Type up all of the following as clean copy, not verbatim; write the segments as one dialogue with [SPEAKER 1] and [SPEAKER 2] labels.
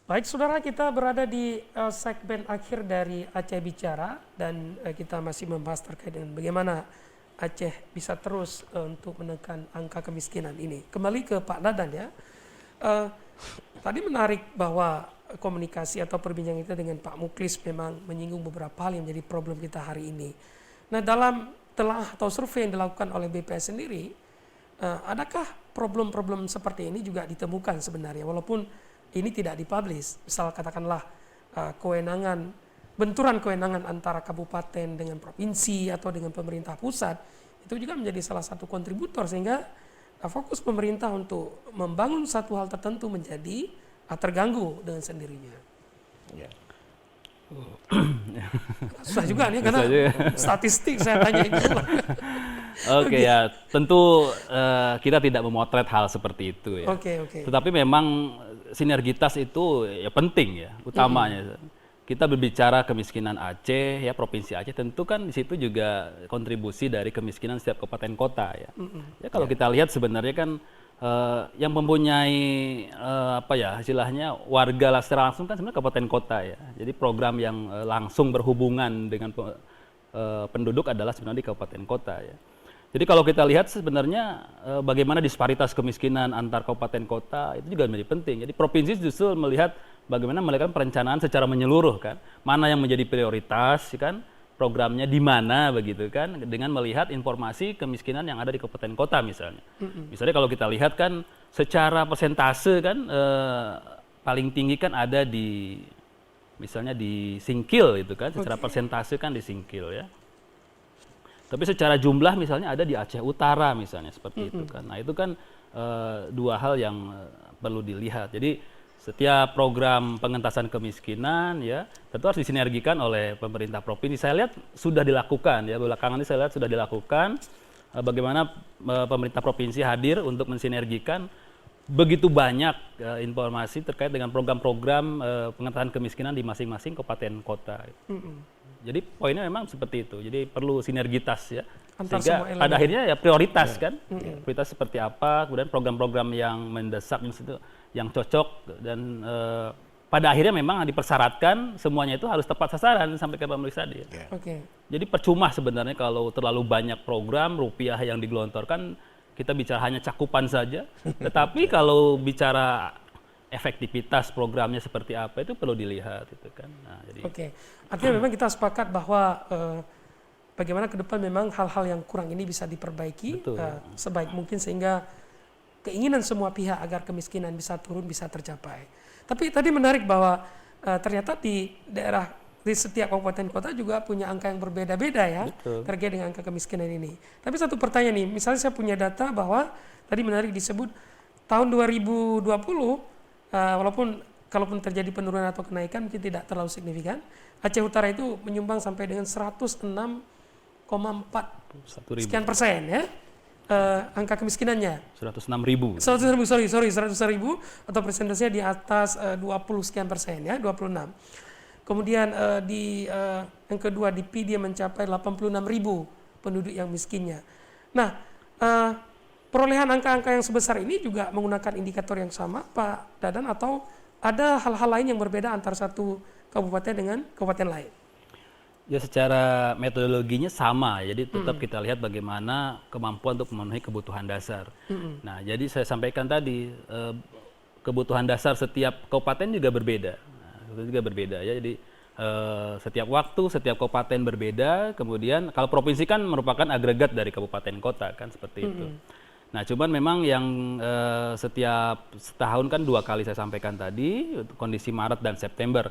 [SPEAKER 1] Baik, saudara, kita berada di segmen akhir dari Aceh Bicara dan kita masih membahas terkait dengan bagaimana Aceh bisa terus untuk menekan angka kemiskinan ini. Kembali ke Pak Dadan ya. Tadi menarik bahwa komunikasi atau perbincangan kita dengan Pak Muklis memang menyinggung beberapa hal yang menjadi problem kita hari ini. Nah, dalam telah atau survei yang dilakukan oleh BPS sendiri, adakah problem-problem seperti ini juga ditemukan sebenarnya, walaupun ini tidak dipublish. Misal katakanlah benturan kewenangan antara kabupaten dengan provinsi atau dengan pemerintah pusat, itu juga menjadi salah satu kontributor sehingga fokus pemerintah untuk membangun satu hal tertentu menjadi terganggu dengan sendirinya.
[SPEAKER 2] Ya.
[SPEAKER 1] Susah juga nih karena statistik saya tanya itu.
[SPEAKER 2] Oke, ya, tentu kita tidak memotret hal seperti itu ya.
[SPEAKER 1] Oke.
[SPEAKER 2] Tetapi memang sinergitas itu ya penting ya, utamanya. Kita berbicara kemiskinan Aceh ya, provinsi Aceh, tentu kan di situ juga kontribusi dari kemiskinan setiap kabupaten kota ya. Ya kalau kita lihat sebenarnya kan yang mempunyai apa ya istilahnya warga secara langsung kan sebenarnya kabupaten kota ya. Jadi program yang langsung berhubungan dengan penduduk adalah sebenarnya di kabupaten kota ya. Jadi kalau kita lihat sebenarnya bagaimana disparitas kemiskinan antar kabupaten kota itu juga menjadi penting. Jadi provinsi justru melihat bagaimana melakukan perencanaan secara menyeluruh kan, mana yang menjadi prioritas kan, programnya di mana begitu kan, dengan melihat informasi kemiskinan yang ada di kabupaten kota misalnya. Misalnya kalau kita lihat kan secara persentase kan paling tinggi kan ada di misalnya di Singkil itu kan, secara persentase kan di Singkil ya. Tapi secara jumlah misalnya ada di Aceh Utara misalnya seperti itu kan. Nah itu kan dua hal yang perlu dilihat. Jadi setiap program pengentasan kemiskinan ya tentu harus disinergikan oleh pemerintah provinsi. Saya lihat sudah dilakukan ya, belakangan ini saya lihat sudah dilakukan bagaimana pemerintah provinsi hadir untuk mensinergikan begitu banyak informasi terkait dengan program-program pengentasan kemiskinan di masing-masing kabupaten kota. Jadi poinnya memang seperti itu. Jadi perlu sinergitas ya.
[SPEAKER 1] Antar
[SPEAKER 2] sehingga
[SPEAKER 1] semua
[SPEAKER 2] pada akhirnya ya prioritas kan. Prioritas seperti apa, kemudian program-program yang mendesak itu yang cocok dan pada akhirnya memang dipersyaratkan semuanya itu harus tepat sasaran sampai ke pemilik tadi. Jadi percuma sebenarnya kalau terlalu banyak program rupiah yang digelontorkan, kita bicara hanya cakupan saja. Tetapi kalau bicara efektivitas programnya seperti apa itu perlu dilihat itu kan. Nah, jadi
[SPEAKER 1] artinya memang kita sepakat bahwa bagaimana ke depan memang hal-hal yang kurang ini bisa diperbaiki sebaik mungkin sehingga keinginan semua pihak agar kemiskinan bisa turun bisa tercapai. Tapi tadi menarik bahwa ternyata di daerah di setiap kabupaten kota juga punya angka yang berbeda-beda ya terkait dengan angka kemiskinan ini. Tapi satu pertanyaan nih, misalnya saya punya data bahwa tadi menarik disebut tahun 2020 walaupun kalaupun terjadi penurunan atau kenaikan mungkin tidak terlalu signifikan. Aceh Utara itu menyumbang sampai dengan 106,4 sekian persen ya angka kemiskinannya.
[SPEAKER 2] 106.000.
[SPEAKER 1] 100.000 atau persentasenya di atas 20 sekian persen ya, 26. Kemudian yang kedua di PI dia mencapai 86.000 penduduk yang miskinnya. Nah, perolehan angka-angka yang sebesar ini juga menggunakan indikator yang sama, Pak Dadan, atau ada hal-hal lain yang berbeda antara satu kabupaten dengan kabupaten lain?
[SPEAKER 2] Ya secara metodologinya sama, jadi tetap kita lihat bagaimana kemampuan untuk memenuhi kebutuhan dasar. Nah, jadi saya sampaikan tadi kebutuhan dasar setiap kabupaten juga berbeda. Ya. Jadi setiap waktu, setiap kabupaten berbeda. Kemudian kalau provinsi kan merupakan agregat dari kabupaten kota kan seperti itu. Nah, cuman memang yang setiap setahun kan 2 kali saya sampaikan tadi, kondisi Maret dan September.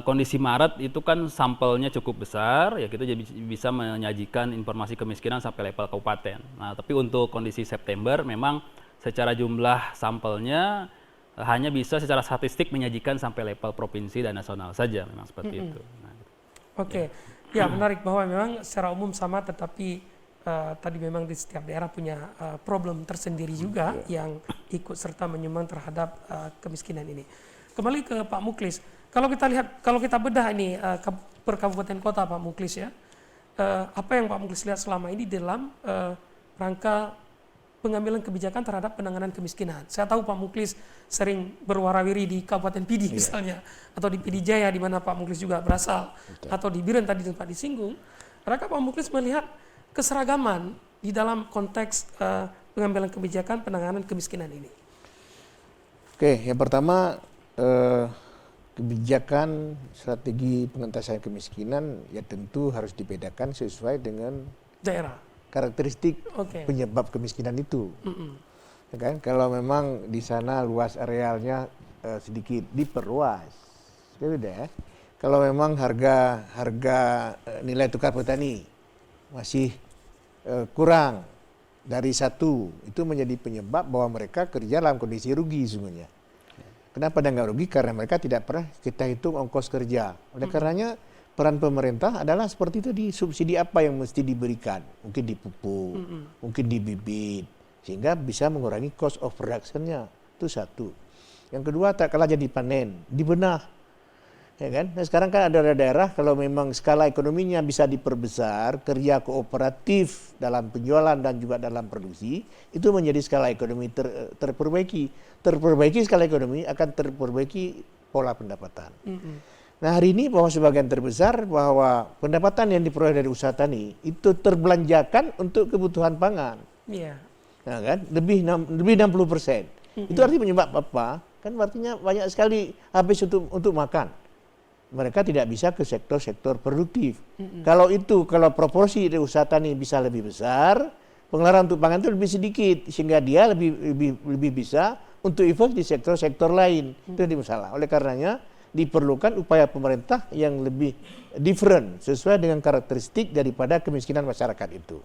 [SPEAKER 2] Kondisi Maret itu kan sampelnya cukup besar, ya kita jadi bisa menyajikan informasi kemiskinan sampai level kabupaten. Nah, tapi untuk kondisi September memang secara jumlah sampelnya hanya bisa secara statistik menyajikan sampai level provinsi dan nasional saja, memang seperti itu. Nah,
[SPEAKER 1] ya menarik bahwa memang secara umum sama, tetapi tadi memang di setiap daerah punya problem tersendiri juga yang ikut serta menyumbang terhadap kemiskinan ini. Kembali ke Pak Muklis. Kalau kita lihat, kalau kita bedah ini per kabupaten kota Pak Muklis ya, apa yang Pak Muklis lihat selama ini dalam rangka pengambilan kebijakan terhadap penanganan kemiskinan. Saya tahu Pak Muklis sering berwarawiri di Kabupaten Pidi misalnya, atau di Pidi Jaya di mana Pak Muklis juga berasal, atau di Biren tadi tempat disinggung. Adakah Pak Muklis melihat keseragaman di dalam konteks pengambilan kebijakan penanganan kemiskinan ini?
[SPEAKER 3] Oke, yang pertama kebijakan strategi pengentasan kemiskinan ya tentu harus dibedakan sesuai dengan
[SPEAKER 1] Daerah.
[SPEAKER 3] karakteristik penyebab kemiskinan itu. Ya kan? Kalau memang di sana luas arealnya sedikit diperluas, beda ya. Kalau memang harga nilai tukar petani masih kurang dari 1, itu menjadi penyebab bahwa mereka kerja dalam kondisi rugi sesungguhnya. Kenapa dia nggak rugi? Karena mereka tidak pernah kita hitung ongkos kerja. Oleh karenanya peran pemerintah adalah seperti itu, di subsidi apa yang mesti diberikan. Mungkin di pupuk, mungkin di bibit, sehingga bisa mengurangi cost of production-nya. Itu satu. Yang kedua, tak kalah jadi panen, dibenah. Ya kan? Nah, sekarang kan ada daerah kalau memang skala ekonominya bisa diperbesar, kerja kooperatif dalam penjualan dan juga dalam produksi, itu menjadi skala ekonomi terperbaiki. Terperbaiki skala ekonomi akan terperbaiki pola pendapatan. Nah, hari ini bahwa sebagian terbesar bahwa pendapatan yang diperoleh dari usaha tani itu terbelanjakan untuk kebutuhan pangan.
[SPEAKER 1] Iya.
[SPEAKER 3] Nah, kan? Lebih 60%. Itu artinya penyebab apa? Kan artinya banyak sekali habis untuk makan. Mereka tidak bisa ke sektor-sektor produktif. Kalau proporsi dari usaha tani bisa lebih besar, pengeluaran untuk pangan itu lebih sedikit, sehingga dia lebih bisa untuk invest di sektor-sektor lain. Itu yang masalah. Oleh karenanya diperlukan upaya pemerintah yang lebih different sesuai dengan karakteristik daripada kemiskinan masyarakat itu.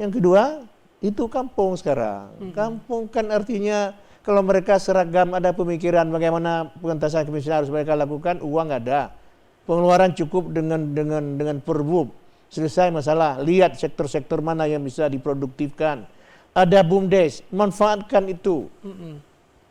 [SPEAKER 3] Yang kedua, itu kampung sekarang. Kampung kan artinya kalau mereka seragam, ada pemikiran bagaimana pengentasan kemiskinan harus mereka lakukan, uang ada, pengeluaran cukup dengan perbub, selesai masalah. Lihat sektor-sektor mana yang bisa diproduktifkan. Ada BUMDes, manfaatkan itu.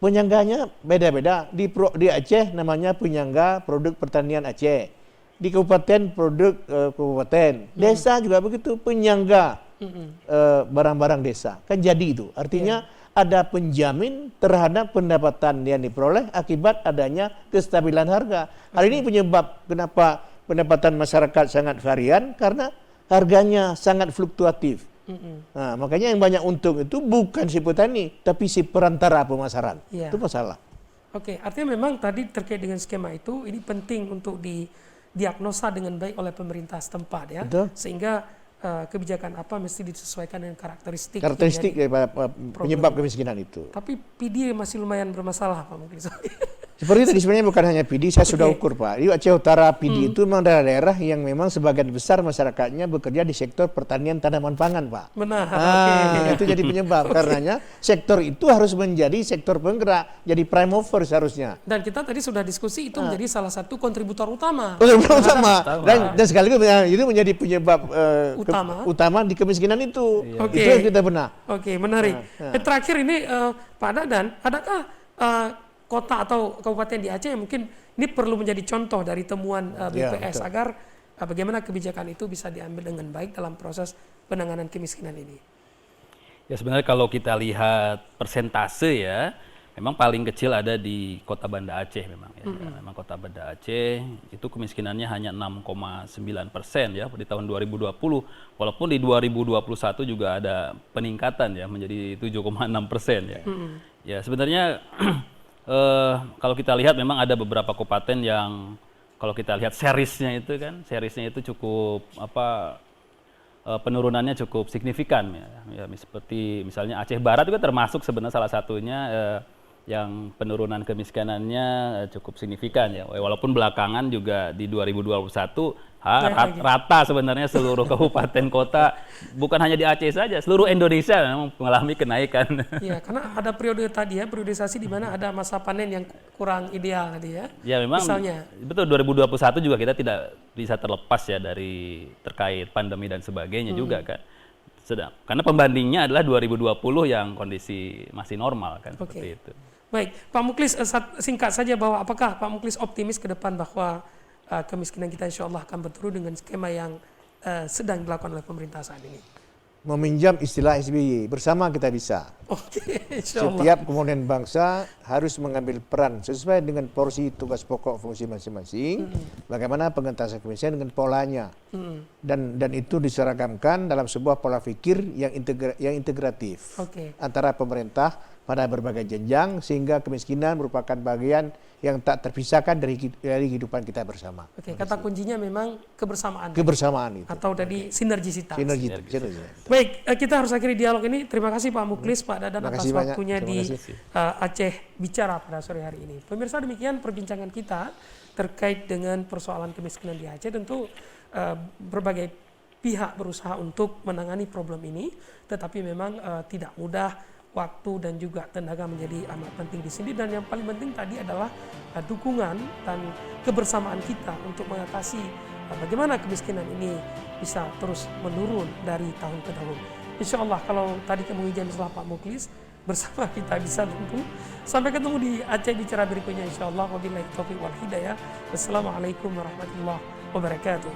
[SPEAKER 3] Penyangganya beda-beda. Di Aceh namanya penyangga produk pertanian Aceh. Di kabupaten produk kabupaten. Desa juga begitu, penyangga barang-barang desa. Kan jadi itu. Artinya ada penjamin terhadap pendapatan yang diperoleh akibat adanya kestabilan harga. Hal ini penyebab kenapa pendapatan masyarakat sangat varian, karena harganya sangat fluktuatif. Nah, makanya yang banyak untung itu bukan si petani, tapi si perantara pemasaran. Itu masalah.
[SPEAKER 1] Artinya memang tadi terkait dengan skema itu, ini penting untuk didiagnosa dengan baik oleh pemerintah setempat ya. Betul. Sehingga kebijakan apa mesti disesuaikan dengan karakteristik
[SPEAKER 3] daripada penyebab kemiskinan itu.
[SPEAKER 1] Tapi PD masih lumayan bermasalah Pak mungkin.
[SPEAKER 3] Seperti tadi sebenarnya bukan hanya PD, saya sudah ukur Pak. Di Aceh Utara PD itu memang daerah yang memang sebagian besar masyarakatnya bekerja di sektor pertanian tanaman pangan Pak.
[SPEAKER 1] Benar.
[SPEAKER 3] Itu jadi penyebab. Karenanya sektor itu harus menjadi sektor penggerak, jadi prime mover seharusnya.
[SPEAKER 1] Dan kita tadi sudah diskusi itu menjadi salah satu kontributor utama.
[SPEAKER 3] Dan sekaligus itu menjadi penyebab utama di kemiskinan itu. Itu yang kita benar.
[SPEAKER 1] Menarik. Terakhir ini Pak Dadan, adakah kota atau kabupaten di Aceh yang mungkin ini perlu menjadi contoh dari temuan BPS agar bagaimana kebijakan itu bisa diambil dengan baik dalam proses penanganan kemiskinan ini?
[SPEAKER 2] Ya sebenarnya kalau kita lihat persentase ya, memang paling kecil ada di Kota Banda Aceh memang ya. Memang Kota Banda Aceh itu kemiskinannya hanya 6,9% ya di tahun 2020. Walaupun di 2021 juga ada peningkatan ya menjadi 7,6% ya. Ya sebenarnya kalau kita lihat memang ada beberapa kabupaten yang kalau kita lihat seriesnya itu cukup penurunannya cukup signifikan ya seperti misalnya Aceh Barat juga termasuk sebenarnya salah satunya yang penurunan kemiskinannya cukup signifikan ya, walaupun belakangan juga di 2021 rata sebenarnya seluruh kabupaten kota, bukan hanya di Aceh saja, seluruh Indonesia memang mengalami kenaikan.
[SPEAKER 1] Iya, karena ada periode tadi ya, periodisasi di mana ada masa panen yang kurang ideal tadi ya.
[SPEAKER 2] Ya memang, misalnya. Betul 2021 juga kita tidak bisa terlepas ya dari terkait pandemi dan sebagainya juga kan. Karena pembandingnya adalah 2020 yang kondisi masih normal kan seperti itu.
[SPEAKER 1] Baik, Pak Muklis singkat saja bahwa apakah Pak Muklis optimis ke depan bahwa kemiskinan kita insya Allah akan berturun dengan skema yang sedang dilakukan oleh pemerintah saat ini?
[SPEAKER 3] meminjam istilah SBY, bersama kita bisa.
[SPEAKER 1] Oke, insya Allah.
[SPEAKER 3] Setiap komponen bangsa harus mengambil peran sesuai dengan porsi tugas pokok fungsi masing-masing. Bagaimana pengentasan kemiskinan dengan polanya, dan itu diseragamkan dalam sebuah pola pikir yang integratif antara pemerintah pada berbagai jenjang, sehingga kemiskinan merupakan bagian yang tak terpisahkan dari kehidupan kita bersama.
[SPEAKER 1] Oke, kata kuncinya memang kebersamaan.
[SPEAKER 3] Kebersamaan itu.
[SPEAKER 1] Atau tadi sinergisitas.
[SPEAKER 3] Sinergi.
[SPEAKER 1] Baik, kita harus akhiri dialog ini. Terima kasih Pak Muklis, Pak Dadan atas waktunya di Aceh Bicara pada sore hari ini. Pemirsa, demikian perbincangan kita terkait dengan persoalan kemiskinan di Aceh. Tentu berbagai pihak berusaha untuk menangani problem ini, tetapi memang tidak mudah. Waktu dan juga tenaga menjadi amat penting di sini, dan yang paling penting tadi adalah dukungan dan kebersamaan kita untuk mengatasi bagaimana kemiskinan ini bisa terus menurun dari tahun ke tahun. Insya Allah kalau tadi kemudian setelah Pak Muklis bersama kita bisa tentu. Sampai ketemu di Aceh Bicara berikutnya insya Allah. Wabillahi taufiq wal hidayah. Wassalamualaikum warahmatullahi wabarakatuh.